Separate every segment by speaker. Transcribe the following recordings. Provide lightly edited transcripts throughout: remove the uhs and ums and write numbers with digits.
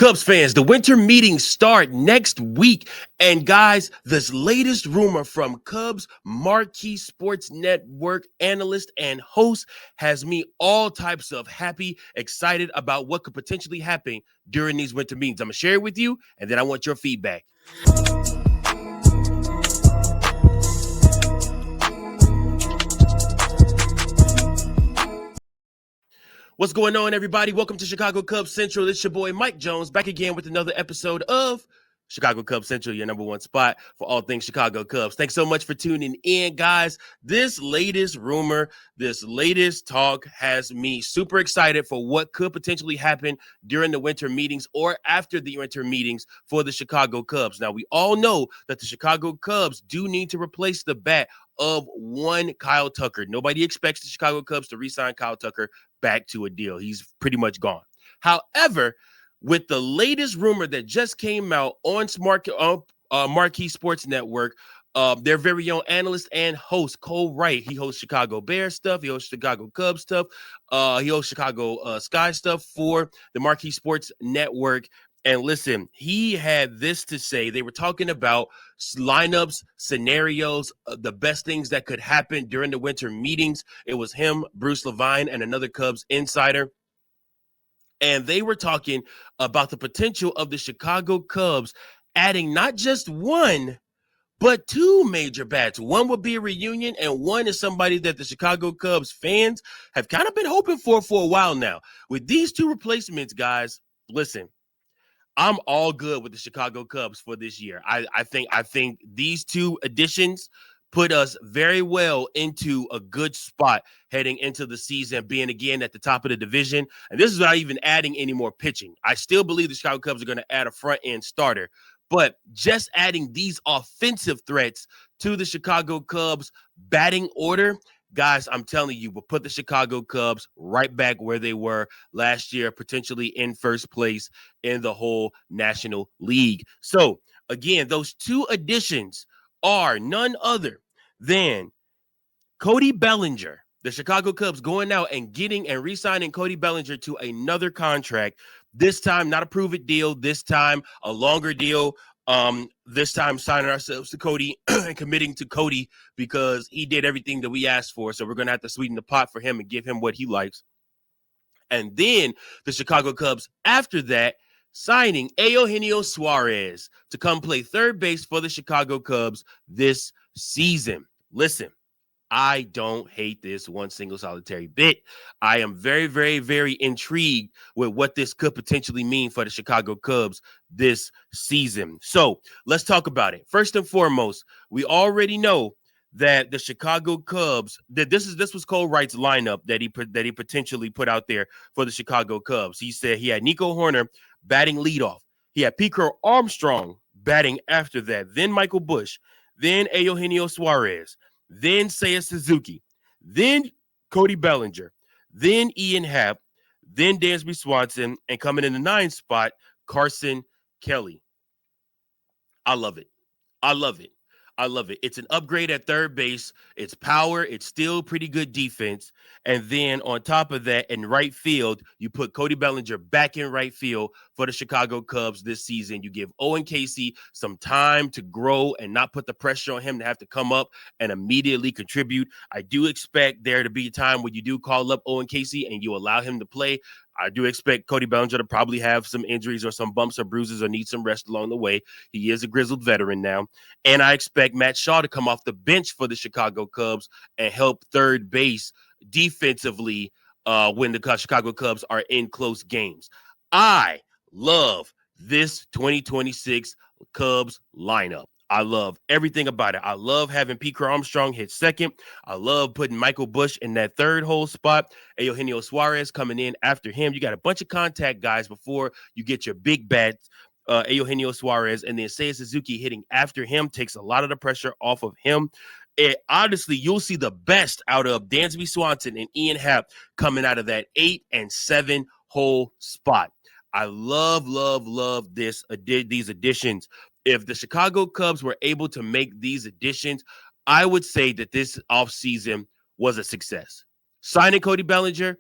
Speaker 1: Cubs fans, the winter meetings start next week. And guys, this latest rumor from Cubs Marquee Sports Network analyst and host has me all types of happy, excited about what could potentially happen during these winter meetings. I'm going to share it with you, and then I want your feedback. What's going on, everybody? Welcome to Chicago Cubs Central. It's your boy, Mike Jones, back again with another episode of Chicago Cubs Central, your number one spot for all things Chicago Cubs. Thanks so much for tuning in, guys. This latest rumor, this latest talk has me super excited for what could potentially happen during the winter meetings or after the winter meetings for the Chicago Cubs. Now, we all know that the Chicago Cubs do need to replace the bat of one Kyle Tucker. Nobody expects the Chicago Cubs to re-sign Kyle Tucker back to a deal. He's pretty much gone. However, with the latest rumor that just came out on Marquee Sports Network, their very own analyst and host, Cole Wright. He hosts Chicago Bears stuff. He hosts Chicago Cubs stuff. He hosts Chicago Sky stuff for the Marquee Sports Network. And listen, he had this to say. They were talking about lineups, scenarios, the best things that could happen during the winter meetings. It was him, Bruce Levine, and another Cubs insider. And they were talking about the potential of the Chicago Cubs adding not just one, but two major bats. One would be a reunion, and one is somebody that the Chicago Cubs fans have kind of been hoping for a while now. With these two replacements, guys, listen, I'm all good with the Chicago Cubs for this year. I think these two additions put us very well into a good spot heading into the season, being again at the top of the division. And this is not even adding any more pitching. I still believe the Chicago Cubs are going to add a front end starter, but just adding these offensive threats to the Chicago Cubs batting order, guys, I'm telling you, will put the Chicago Cubs right back where they were last year, potentially in first place in the whole National League. So, again, those two additions are none other than Cody Bellinger, the Chicago Cubs going out and getting and re-signing Cody Bellinger to another contract. This time, not a prove-it deal. This time, a longer deal. This time signing ourselves to Cody and committing to Cody because he did everything that we asked for. So we're going to have to sweeten the pot for him and give him what he likes. And then the Chicago Cubs, after that, signing Eugenio Suárez to come play third base for the Chicago Cubs this season. Listen, I don't hate this one single solitary bit. I am very, very, very intrigued with what this could potentially mean for the Chicago Cubs this season. So let's talk about it. First and foremost, we already know that the Chicago Cubs, that this was Cole Wright's lineup that he potentially put out there for the Chicago Cubs. He said he had Nico Hoerner batting leadoff. He had Pico Armstrong batting after that. Then Michael Busch. Then Eugenio Suárez. Then Seiya Suzuki, then Cody Bellinger, then Ian Happ, then Dansby Swanson, and coming in the 9th spot, Carson Kelly. I love it. I love it. I love it. It's an upgrade at third base. It's power. It's still pretty good defense. And then on top of that, in right field, you put Cody Bellinger back in right field for the Chicago Cubs this season. You give Owen Casey some time to grow and not put the pressure on him to have to come up and immediately contribute. I do expect there to be a time when you do call up Owen Casey and you allow him to play. I do expect Cody Bellinger to probably have some injuries or some bumps or bruises or need some rest along the way. He is a grizzled veteran now. And I expect Matt Shaw to come off the bench for the Chicago Cubs and help third base defensively when the Chicago Cubs are in close games. I love this 2026 Cubs lineup. I love everything about it. I love having Pico Armstrong hit second. I love putting Michael Busch in that third hole spot. Eugenio Suárez coming in after him. You got a bunch of contact guys before you get your big bats. Eugenio Suárez, and then Seiya Suzuki hitting after him takes a lot of the pressure off of him. Honestly, you'll see the best out of Dansby Swanson and Ian Happ coming out of that 8 and 7 hole spot. I love these additions. If the Chicago Cubs were able to make these additions, I would say that this offseason was a success. Signing Cody Bellinger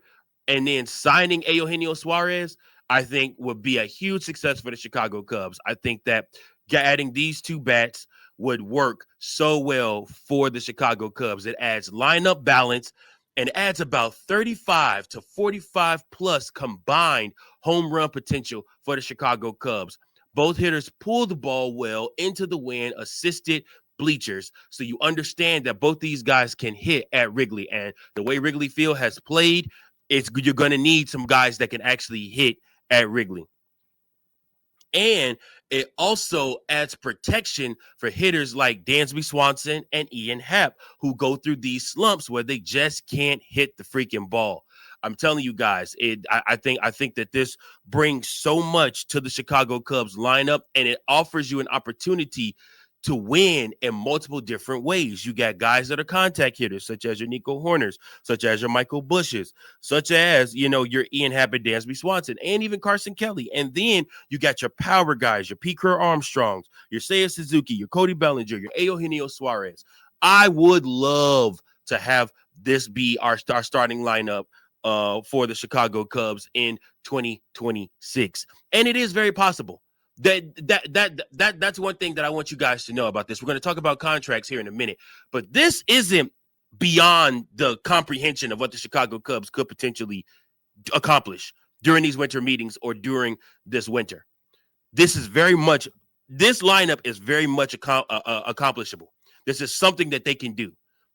Speaker 1: and then signing Eugenio Suárez, I think would be a huge success for the Chicago Cubs. I think that adding these two bats would work so well for the Chicago Cubs. It adds lineup balance and adds about 35 to 45 plus combined home run potential for the Chicago Cubs. Both hitters pull the ball well into the wind, assisted bleachers. So you understand that both these guys can hit at Wrigley. And the way Wrigley Field has played, you're going to need some guys that can actually hit at Wrigley. And it also adds protection for hitters like Dansby Swanson and Ian Happ, who go through these slumps where they just can't hit the freaking ball. I'm telling you guys, I think that this brings so much to the Chicago Cubs lineup, and it offers you an opportunity to win in multiple different ways. You got guys that are contact hitters, such as your Nico Horners, such as your Michael Bushes, such as, your Ian Happ and Dansby Swanson, and even Carson Kelly. And then you got your power guys, your P. Kerr Armstrongs, your Seiya Suzuki, your Cody Bellinger, your Eugenio Suárez. I would love to have this be our starting lineup for the Chicago Cubs in 2026. And it is very possible. That's one thing that I want you guys to know about this. We're going to talk about contracts here in a minute, but this isn't beyond the comprehension of what the Chicago Cubs could potentially accomplish during these winter meetings or during this winter. This lineup is very much accomplishable. This is something that they can do.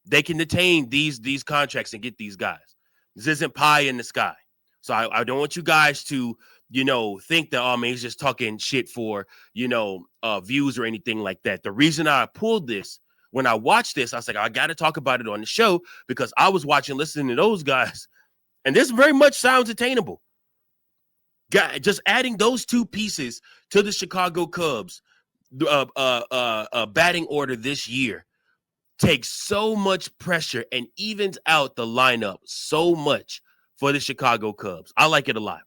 Speaker 1: They can attain these contracts and get these guys. This isn't pie in the sky. So I don't want you guys to think that, oh man, he's just talking shit for, views or anything like that. The reason I pulled this, when I watched this, I was like, I got to talk about it on the show because I was listening to those guys, and this very much sounds attainable. Just adding those two pieces to the Chicago Cubs batting order this year takes so much pressure and evens out the lineup so much for the Chicago Cubs. I like it a lot.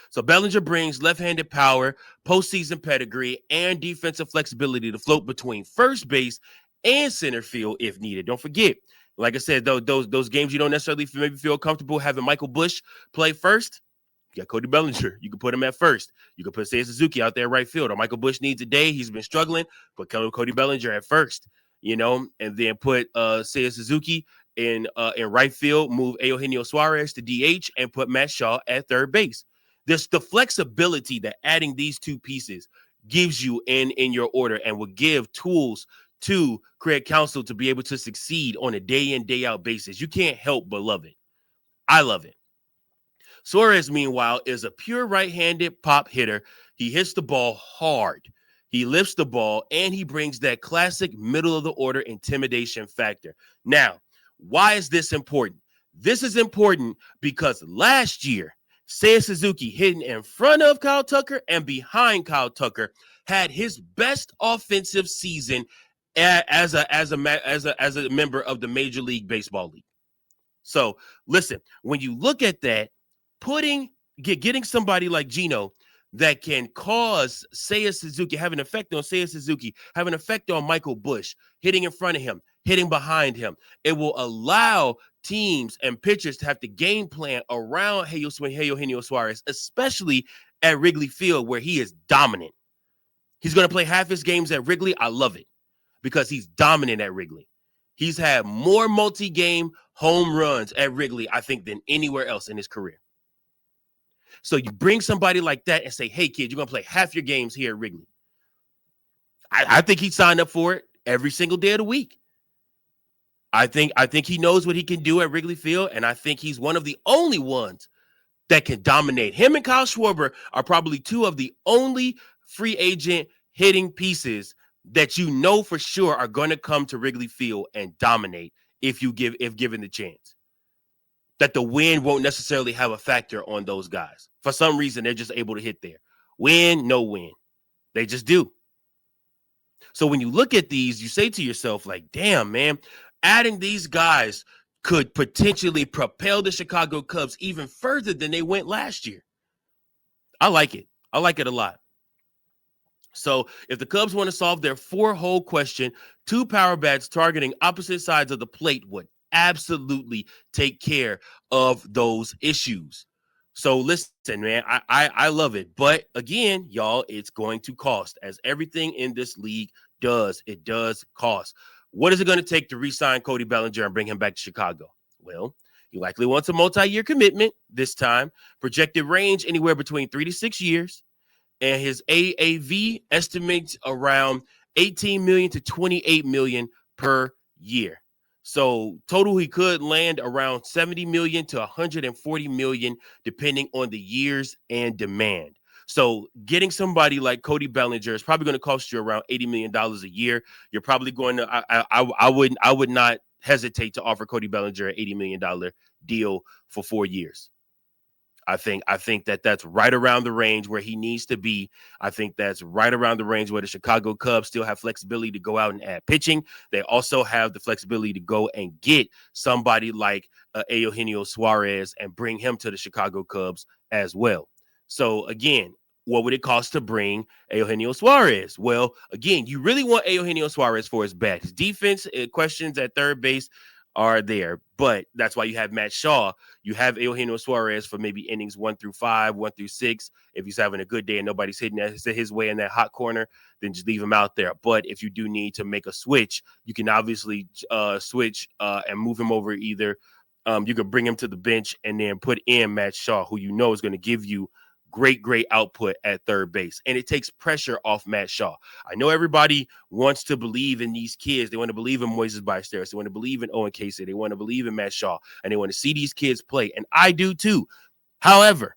Speaker 1: So Bellinger brings left-handed power, postseason pedigree, and defensive flexibility to float between first base and center field if needed. Don't forget, like I said, those games you don't necessarily maybe feel comfortable having Michael Busch play first. You got Cody Bellinger. You can put him at first. You can put Seiya Suzuki out there right field. Or Michael Busch needs a day. He's been struggling. Put Cody Bellinger at first, and then put Seiya Suzuki in right field, move Eugenio Suárez to DH, and put Matt Shaw at third base. There's the flexibility that adding these two pieces gives you in your order and will give tools to Craig Counsell to be able to succeed on a day in, day out basis. You can't help but love it. I love it. Suárez, meanwhile, is a pure right-handed pop hitter. He hits the ball hard. He lifts the ball, and he brings that classic middle-of-the-order intimidation factor. Now, why is this important? This is important because last year, Seiya Suzuki, hitting in front of Kyle Tucker and behind Kyle Tucker, had his best offensive season as a member of the Major League Baseball League. So, listen, when you look at that, getting somebody like Gino that can cause Seiya Suzuki, have an effect on Seiya Suzuki, have an effect on Michael Busch, hitting in front of him, hitting behind him. It will allow teams and pitchers to have to game plan around Eugenio Suárez, especially at Wrigley Field where he is dominant. He's going to play half his games at Wrigley. I love it because he's dominant at Wrigley. He's had more multi-game home runs at Wrigley, I think, than anywhere else in his career. So you bring somebody like that and say, hey, kid, you're going to play half your games here at Wrigley. I think he signed up for it every single day of the week. I think he knows what he can do at Wrigley Field, and I think he's one of the only ones that can dominate. Him and Kyle Schwarber are probably two of the only free agent hitting pieces that you know for sure are going to come to Wrigley Field and dominate if given the chance. That the wind won't necessarily have a factor on those guys. For some reason, they're just able to hit there. Win, no win. They just do. So when you look at these, you say to yourself, like, damn, man, adding these guys could potentially propel the Chicago Cubs even further than they went last year. I like it. I like it a lot. So if the Cubs want to solve their four-hole question, two power bats targeting opposite sides of the plate would absolutely take care of those issues. So listen, man, I love it. But again, y'all, it's going to cost, as everything in this league does. It does cost. What is it going to take to re-sign Cody Bellinger and bring him back to Chicago? Well, he likely wants a multi-year commitment this time. Projected range anywhere between 3 to 6 years. And his AAV estimates around 18 million to 28 million per year. So total, he could land around 70 million to 140 million, depending on the years and demand. So getting somebody like Cody Bellinger is probably going to cost you around $80 million a year. You're probably going to, I would not hesitate to offer Cody Bellinger an $80 million deal for 4 years. I think that that's right around the range where he needs to be. I think that's right around the range where the Chicago Cubs still have flexibility to go out and add pitching. They also have the flexibility to go and get somebody like Eugenio Suárez and bring him to the Chicago Cubs as well. So again, what would it cost to bring Eugenio Suárez? Well, again, you really want Eugenio Suárez for his bat. His defense questions at third base are there, but that's why you have Matt Shaw. You have Eugenio Suárez for maybe innings 1 through 5, 1 through 6. If he's having a good day and nobody's hitting his way in that hot corner, then just leave him out there. But if you do need to make a switch, you can obviously switch and move him over either. You could bring him to the bench and then put in Matt Shaw, who you know is going to give you great output at third base. And it takes pressure off Matt Shaw. I know everybody wants to believe in these kids. They want to believe in Moises Ballesteros. They want to believe in Owen Casey. They want to believe in Matt Shaw. And they want to see these kids play. And I do too. However,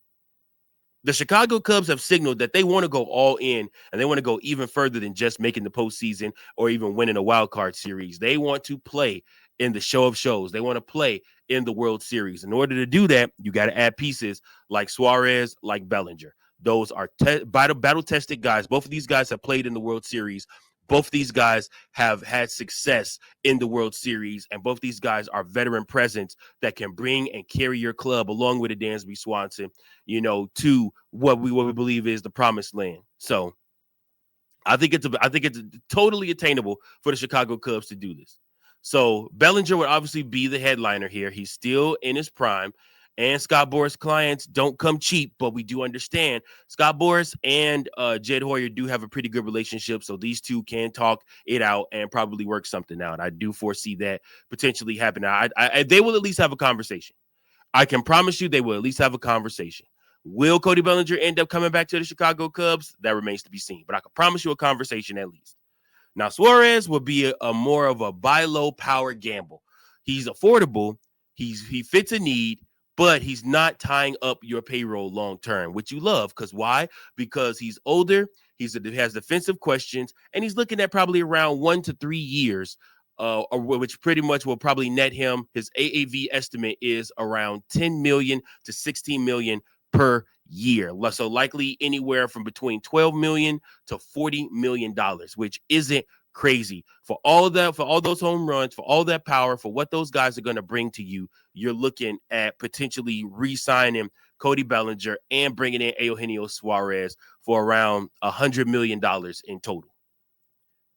Speaker 1: the Chicago Cubs have signaled that they want to go all in, and they want to go even further than just making the postseason or even winning a wild card series. They want to play in the show of shows. They want to play in the World Series. In order to do that, you got to add pieces like Suárez, like Bellinger. Those are battle-tested guys. Both of these guys have played in the World Series. Both of these guys have had success in the World Series, and both these guys are veteran presence that can bring and carry your club along with a Dansby Swanson, to what we believe is the promised land. So I think it's totally attainable for the Chicago Cubs to do this. So Bellinger would obviously be the headliner here. He's still in his prime. And Scott Boras clients don't come cheap, but we do understand Scott Boras and Jed Hoyer do have a pretty good relationship. So these two can talk it out and probably work something out. I do foresee that potentially happening. They will at least have a conversation. I can promise you they will at least have a conversation. Will Cody Bellinger end up coming back to the Chicago Cubs? That remains to be seen. But I can promise you a conversation at least. Now, Suárez will be a more of a buy low power gamble. He's affordable. He fits a need, but he's not tying up your payroll long term, which you love. Because why? Because he's older. He has defensive questions, and he's looking at probably around 1 to 3 years, which pretty much will probably net him. His AAV estimate is around 10 million to 16 million per year. So likely anywhere from between 12 million to 40 million dollars, which isn't crazy. For all that, for all those home runs, for all that power, for what those guys are going to bring to you, you're looking at potentially re-signing Cody Bellinger and bringing in Eugenio Suárez for around $100 million in total.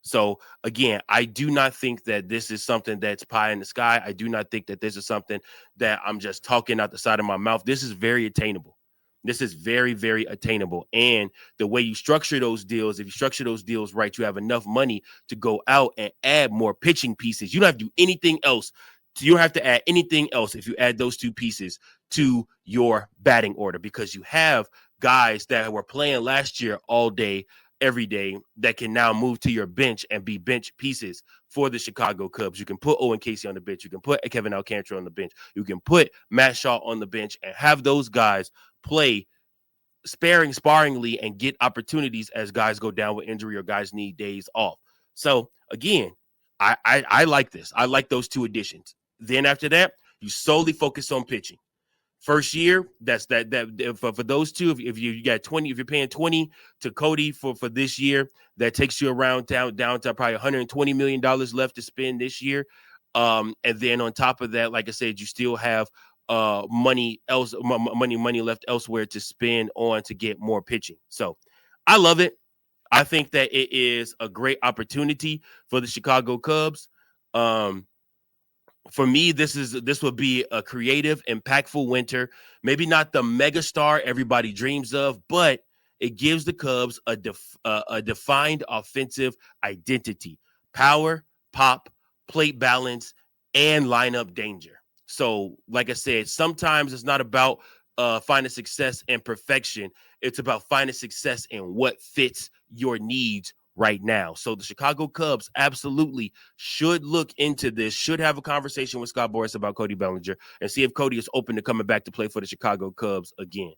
Speaker 1: So again, I do not think that this is something that's pie in the sky. I do not think that this is something that I'm just talking out the side of my mouth. This is very attainable. This is very, very attainable. And the way you structure those deals, if you structure those deals right, you have enough money to go out and add more pitching pieces. You don't have to do anything else. You don't have to add anything else if you add those two pieces to your batting order, because you have guys that were playing last year all day, every day, that can now move to your bench and be bench pieces for the Chicago Cubs. You can put Owen Casey on the bench. You can put Kevin Alcantara on the bench. You can put Matt Shaw on the bench and have those guys play sparingly and get opportunities as guys go down with injury or guys need days off. So again, I like this. I like those two additions. Then after that, you solely focus on pitching. First year, that's that for those two. If you got 20, if you're paying 20 to Cody for this year, that takes you around down to probably $120 million left to spend this year. And then on top of that, like I said, you still have money left elsewhere to spend on to get more pitching. So I love it. I think that it is a great opportunity for the Chicago Cubs. For me, this will be a creative, impactful winter. Maybe not the megastar everybody dreams of, but it gives the Cubs a defined offensive identity: power, pop, plate balance, and lineup danger. So, like I said, sometimes it's not about finding success and perfection. It's about finding success in what fits your needs right now. So the Chicago Cubs absolutely should look into this, should have a conversation with Scott Boras about Cody Bellinger and see if Cody is open to coming back to play for the Chicago Cubs again.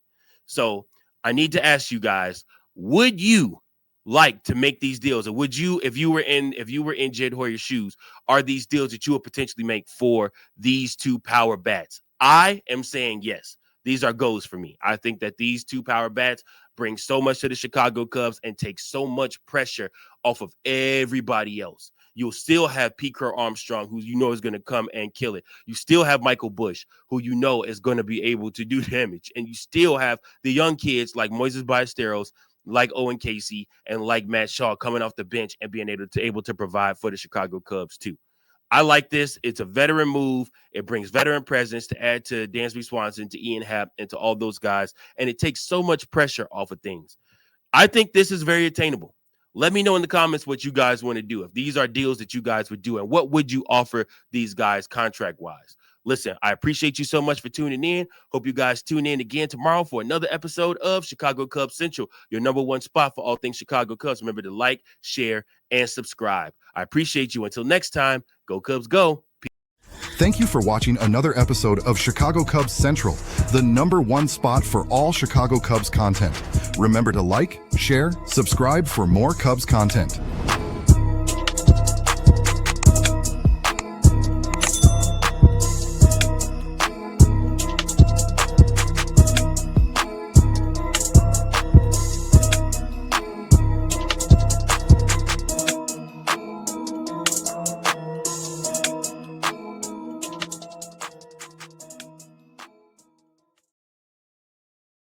Speaker 1: So I need to ask you guys, would you like to make these deals? Or would you, if you were in Jed Hoyer's shoes, are these deals that you would potentially make for these two power bats? I am saying yes. These are goals for me. I think that these two power bats bring so much to the Chicago Cubs and take so much pressure off of everybody else. You'll still have Pete Crow Armstrong, who you know is going to come and kill it. You still have Michael Busch, who you know is going to be able to do damage. And you still have the young kids like Moises Ballesteros, like Owen Casey, and like Matt Shaw coming off the bench and being able to provide for the Chicago Cubs too. I like this. It's a veteran move. It brings veteran presence to add to Dansby Swanson, to Ian Happ, and to all those guys. And it takes so much pressure off of things. I think this is very attainable. Let me know in the comments what you guys want to do. If these are deals that you guys would do, and what would you offer these guys contract-wise? Listen, I appreciate you so much for tuning in. Hope you guys tune in again tomorrow for another episode of Chicago Cubs Central, your number one spot for all things Chicago Cubs. Remember to like, share, and subscribe. I appreciate you. Until next time, go Cubs, go.
Speaker 2: Thank you for watching another episode of Chicago Cubs Central, the number one spot for all Chicago Cubs content. Remember to like, share, subscribe for more Cubs content.